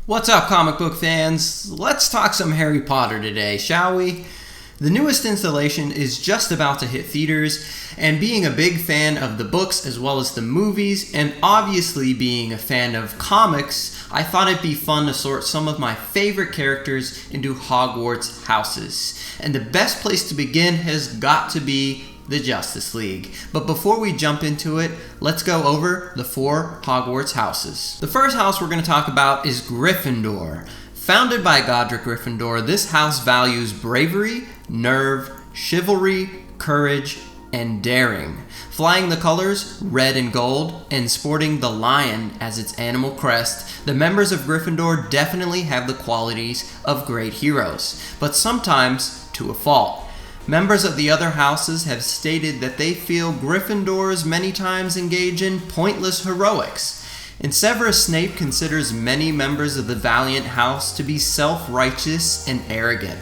What's up, comic book fans? Let's talk some Harry Potter today, shall we? The newest installation is just about to hit theaters, and being a big fan of the books as well as the movies, and obviously being a fan of comics, I thought it'd be fun to sort some of my favorite characters into Hogwarts houses. And the best place to begin has got to be the Justice League. But before we jump into it, let's go over the 4 Hogwarts houses. The first house we're going to talk about is Gryffindor. Founded by Godric Gryffindor, this house values bravery, nerve, chivalry, courage, and daring. Flying the colors red and gold and sporting the lion as its animal crest, the members of Gryffindor definitely have the qualities of great heroes, but sometimes to a fault. Members of the other houses have stated that they feel Gryffindors many times engage in pointless heroics. And Severus Snape considers many members of the Valiant House to be self-righteous and arrogant.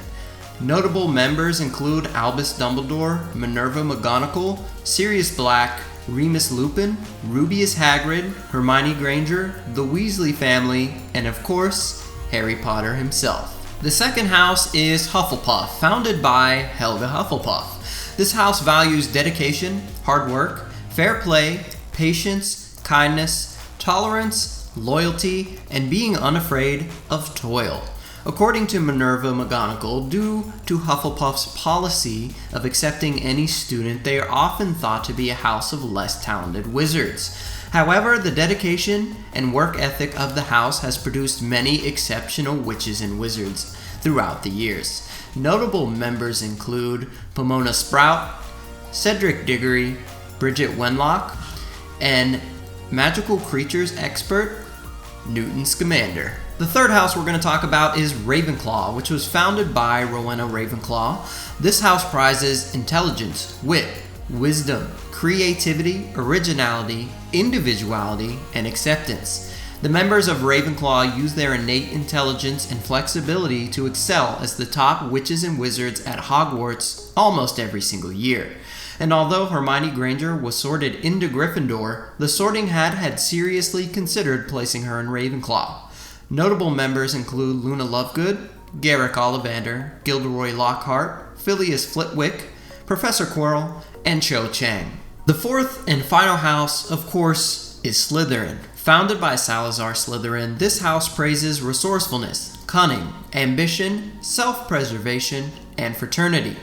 Notable members include Albus Dumbledore, Minerva McGonagall, Sirius Black, Remus Lupin, Rubeus Hagrid, Hermione Granger, the Weasley family, and of course, Harry Potter himself. The second house is Hufflepuff, founded by Helga Hufflepuff. This house values dedication, hard work, fair play, patience, kindness, tolerance, loyalty, and being unafraid of toil. According to Minerva McGonagall, due to Hufflepuff's policy of accepting any student, they are often thought to be a house of less talented wizards. However, the dedication and work ethic of the house has produced many exceptional witches and wizards throughout the years. Notable members include Pomona Sprout, Cedric Diggory, Bridget Wenlock, and magical creatures expert Newton Scamander. The third house we're going to talk about is Ravenclaw, which was founded by Rowena Ravenclaw. This house prizes intelligence, wit, wisdom, creativity, originality, individuality, and acceptance. The members of Ravenclaw use their innate intelligence and flexibility to excel as the top witches and wizards at Hogwarts almost every single year. And although Hermione Granger was sorted into Gryffindor, the Sorting Hat had seriously considered placing her in Ravenclaw. Notable members include Luna Lovegood, Garrick Ollivander, Gilderoy Lockhart, Phileas Flitwick, Professor Quirrell, and Cho Chang. The fourth and final house, of course, is Slytherin. Founded by Salazar Slytherin, this house praises resourcefulness, cunning, ambition, self-preservation, and fraternity.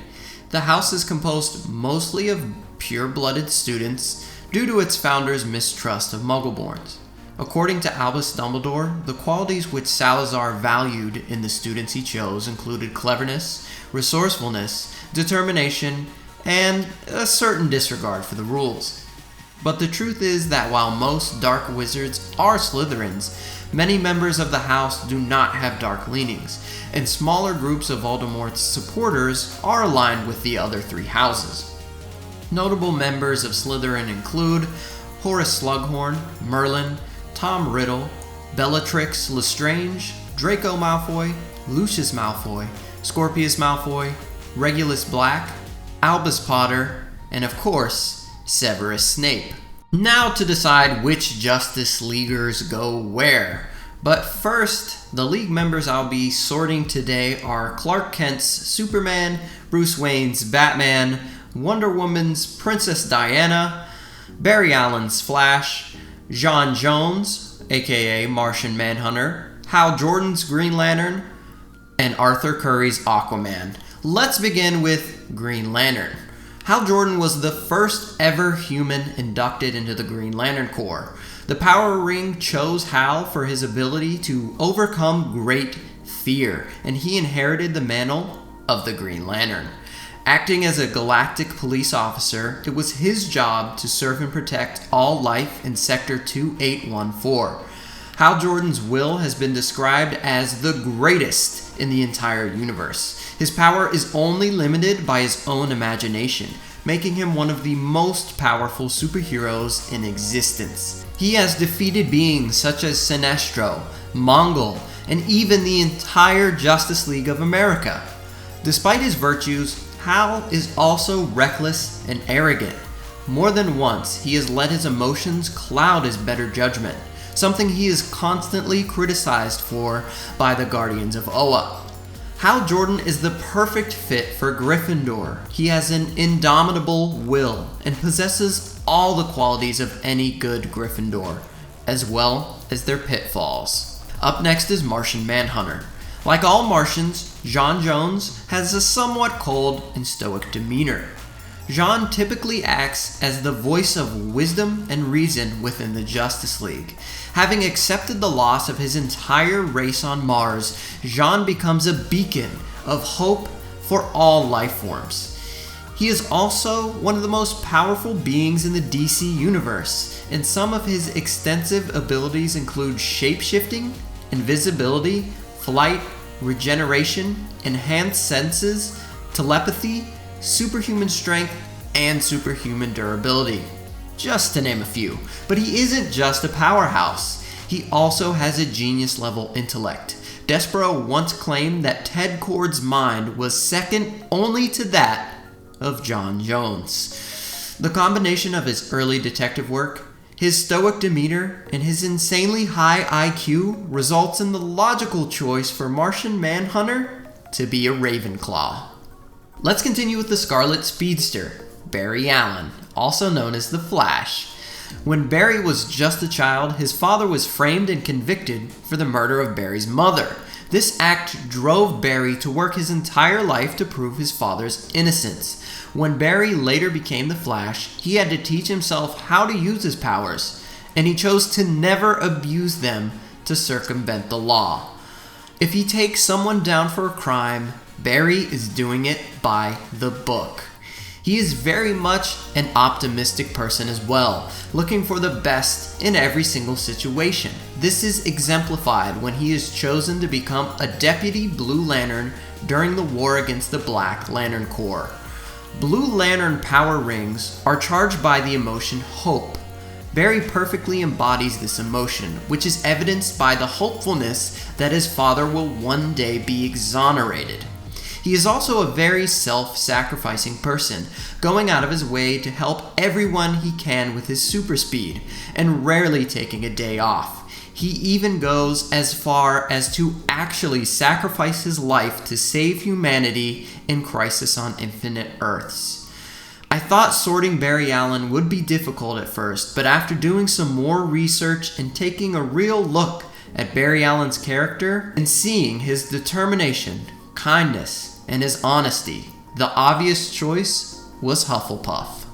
The house is composed mostly of pure-blooded students due to its founder's mistrust of Muggleborns. According to Albus Dumbledore, the qualities which Salazar valued in the students he chose included cleverness, resourcefulness, determination, and a certain disregard for the rules. But the truth is that while most dark wizards are Slytherins, many members of the house do not have dark leanings, and smaller groups of Voldemort's supporters are aligned with the other 3 houses. Notable members of Slytherin include Horace Slughorn, Merlin, Tom Riddle, Bellatrix Lestrange, Draco Malfoy, Lucius Malfoy, Scorpius Malfoy, Regulus Black, Albus Potter, and of course, Severus Snape. Now to decide which Justice Leaguers go where. But first, the League members I'll be sorting today are Clark Kent's Superman, Bruce Wayne's Batman, Wonder Woman's Princess Diana, Barry Allen's Flash, J'onn J'onzz, aka Martian Manhunter, Hal Jordan's Green Lantern, and Arthur Curry's Aquaman. Let's begin with Green Lantern. Hal Jordan was the first ever human inducted into the Green Lantern Corps. The Power Ring chose Hal for his ability to overcome great fear, and he inherited the mantle of the Green Lantern. Acting as a galactic police officer, it was his job to serve and protect all life in Sector 2814. Hal Jordan's will has been described as the greatest in the entire universe. His power is only limited by his own imagination, making him one of the most powerful superheroes in existence. He has defeated beings such as Sinestro, Mongol, and even the entire Justice League of America. Despite his virtues, Hal is also reckless and arrogant. More than once, he has let his emotions cloud his better judgment. something he is constantly criticized for by the Guardians of Oa. Hal Jordan is the perfect fit for Gryffindor. He has an indomitable will and possesses all the qualities of any good Gryffindor, as well as their pitfalls. Up next is Martian Manhunter. Like all Martians, J'onn J'onzz has a somewhat cold and stoic demeanor. J'onn typically acts as the voice of wisdom and reason within the Justice League. Having accepted the loss of his entire race on Mars, J'onn becomes a beacon of hope for all life forms. He is also one of the most powerful beings in the DC universe, and some of his extensive abilities include shape-shifting, invisibility, flight, regeneration, enhanced senses, telepathy, superhuman strength, and superhuman durability, just to name a few. But he isn't just a powerhouse. He also has a genius-level intellect. Despero once claimed that Ted Kord's mind was second only to that of J'onn J'onzz. The combination of his early detective work, his stoic demeanor, and his insanely high IQ results in the logical choice for Martian Manhunter to be a Ravenclaw. Let's continue with the Scarlet Speedster, Barry Allen, also known as the Flash. When Barry was just a child, his father was framed and convicted for the murder of Barry's mother. This act drove Barry to work his entire life to prove his father's innocence. When Barry later became the Flash, he had to teach himself how to use his powers, and he chose to never abuse them to circumvent the law. If he takes someone down for a crime, Barry is doing it by the book. He is very much an optimistic person as well, looking for the best in every single situation. This is exemplified when he is chosen to become a Deputy Blue Lantern during the war against the Black Lantern Corps. Blue Lantern power rings are charged by the emotion hope. Barry perfectly embodies this emotion, which is evidenced by the hopefulness that his father will one day be exonerated. He is also a very self-sacrificing person, going out of his way to help everyone he can with his super speed, and rarely taking a day off. He even goes as far as to actually sacrifice his life to save humanity in Crisis on Infinite Earths. I thought sorting Barry Allen would be difficult at first, but after doing some more research and taking a real look at Barry Allen's character and seeing his determination, kindness, and his honesty, the obvious choice was Hufflepuff.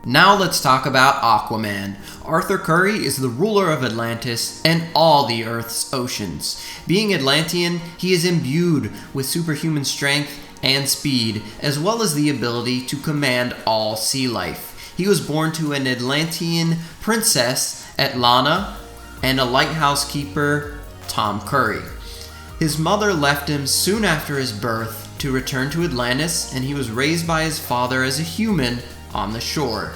Now let's talk about Aquaman. Arthur Curry is the ruler of Atlantis and all the Earth's oceans. Being Atlantean, he is imbued with superhuman strength and speed, as well as the ability to command all sea life. He was born to an Atlantean princess, Atlana, and a lighthouse keeper, Tom Curry. His mother left him soon after his birth to return to Atlantis, and he was raised by his father as a human on the shore.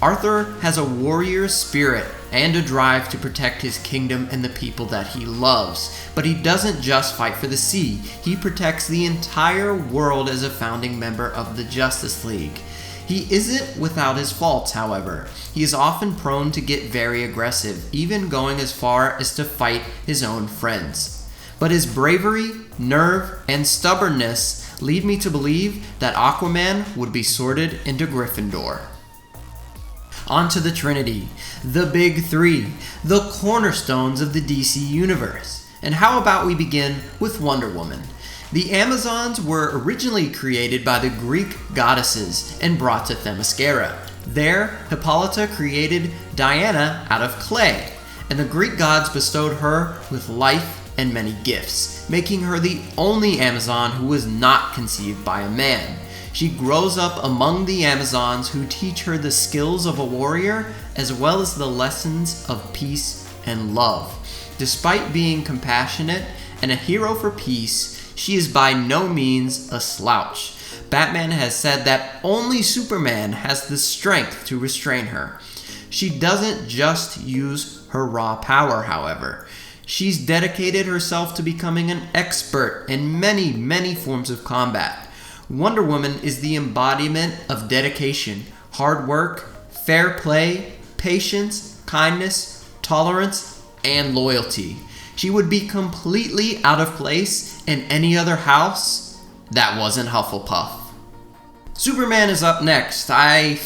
Arthur has a warrior spirit and a drive to protect his kingdom and the people that he loves. But he doesn't just fight for the sea. He protects the entire world as a founding member of the Justice League. He isn't without his faults, however. He is often prone to get very aggressive, even going as far as to fight his own friends. But his bravery, nerve, and stubbornness lead me to believe that Aquaman would be sorted into Gryffindor. On to the Trinity, the big three, the cornerstones of the DC universe. And how about we begin with Wonder Woman? The Amazons were originally created by the Greek goddesses and brought to Themyscira. There, Hippolyta created Diana out of clay, and the Greek gods bestowed her with life and many gifts, making her the only Amazon who was not conceived by a man. She grows up among the Amazons who teach her the skills of a warrior as well as the lessons of peace and love. Despite being compassionate and a hero for peace, she is by no means a slouch. Batman has said that only Superman has the strength to restrain her. She doesn't just use her raw power, however. She's dedicated herself to becoming an expert in many, many forms of combat. Wonder Woman is the embodiment of dedication, hard work, fair play, patience, kindness, tolerance, and loyalty. She would be completely out of place in any other house that wasn't Hufflepuff. Superman is up next. I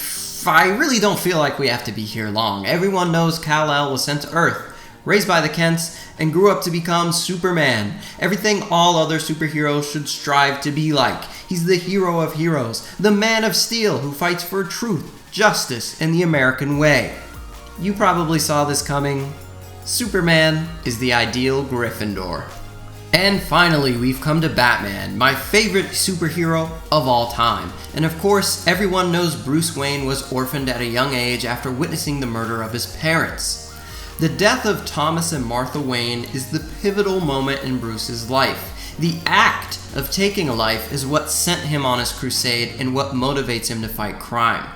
really don't feel like we have to be here long. Everyone knows Kal-El was sent to Earth, raised by the Kents, and grew up to become Superman. Everything all other superheroes should strive to be like. He's the hero of heroes, the man of steel who fights for truth, justice, and the American way. You probably saw this coming. Superman is the ideal Gryffindor. And finally, we've come to Batman, my favorite superhero of all time. And of course, everyone knows Bruce Wayne was orphaned at a young age after witnessing the murder of his parents. The death of Thomas and Martha Wayne is the pivotal moment in Bruce's life. The act of taking a life is what sent him on his crusade and what motivates him to fight crime.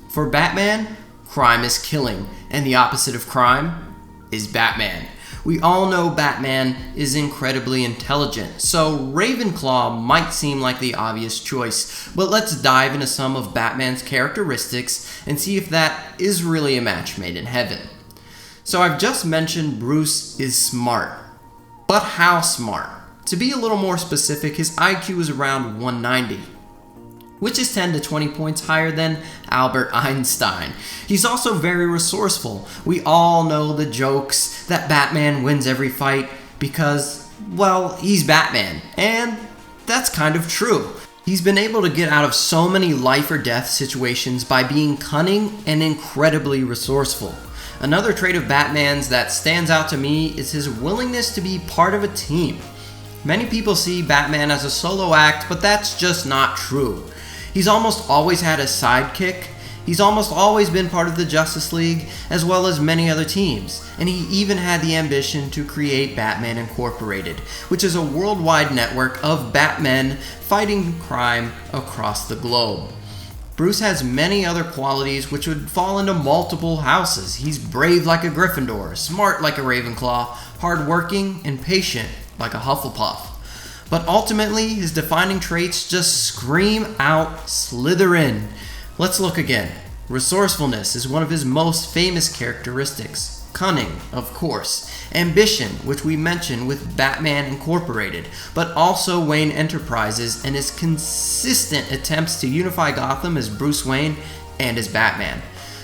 For Batman, crime is killing, and the opposite of crime is Batman. We all know Batman is incredibly intelligent, so Ravenclaw might seem like the obvious choice, but let's dive into some of Batman's characteristics and see if that is really a match made in heaven. So I've just mentioned Bruce is smart, but how smart? To be a little more specific, his IQ is around 190. Which is 10 to 20 points higher than Albert Einstein. He's also very resourceful. We all know the jokes that Batman wins every fight because, well, he's Batman. And that's kind of true. He's been able to get out of so many life or death situations by being cunning and incredibly resourceful. Another trait of Batman's that stands out to me is his willingness to be part of a team. Many people see Batman as a solo act, but that's just not true. He's almost always had a sidekick. He's almost always been part of the Justice League, as well as many other teams. And he even had the ambition to create Batman Incorporated, which is a worldwide network of Batmen fighting crime across the globe. Bruce has many other qualities which would fall into multiple houses. He's brave like a Gryffindor, smart like a Ravenclaw, hardworking and patient like a Hufflepuff. But ultimately, his defining traits just scream out Slytherin. Let's look again. Resourcefulness is one of his most famous characteristics. Cunning, of course. Ambition, which we mentioned with Batman Incorporated, but also Wayne Enterprises and his consistent attempts to unify Gotham as Bruce Wayne and as Batman.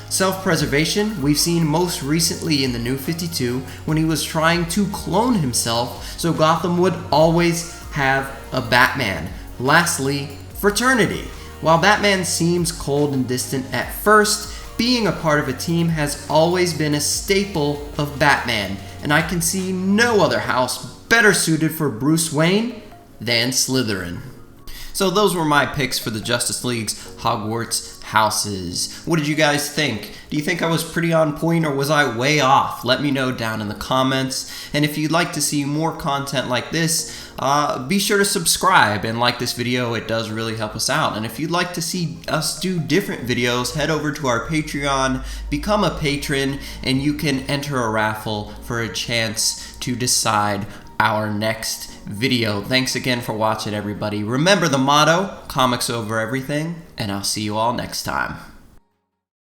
Self-preservation, we've seen most recently in the New 52 when he was trying to clone himself so Gotham would always have a Batman. Lastly, fraternity. While Batman seems cold and distant at first, being a part of a team has always been a staple of Batman, and I can see no other house better suited for Bruce Wayne than Slytherin. So those were my picks for the Justice League's Hogwarts houses. What did you guys think? Do you think I was pretty on point or was I way off? Let me know down in the comments. And if you'd like to see more content like this, be sure to subscribe and like this video. It does really help us out. And if you'd like to see us do different videos, head over to our Patreon, become a patron, and you can enter a raffle for a chance to decide our next video. Thanks again for watching, everybody. Remember the motto, comics over everything, and I'll see you all next time.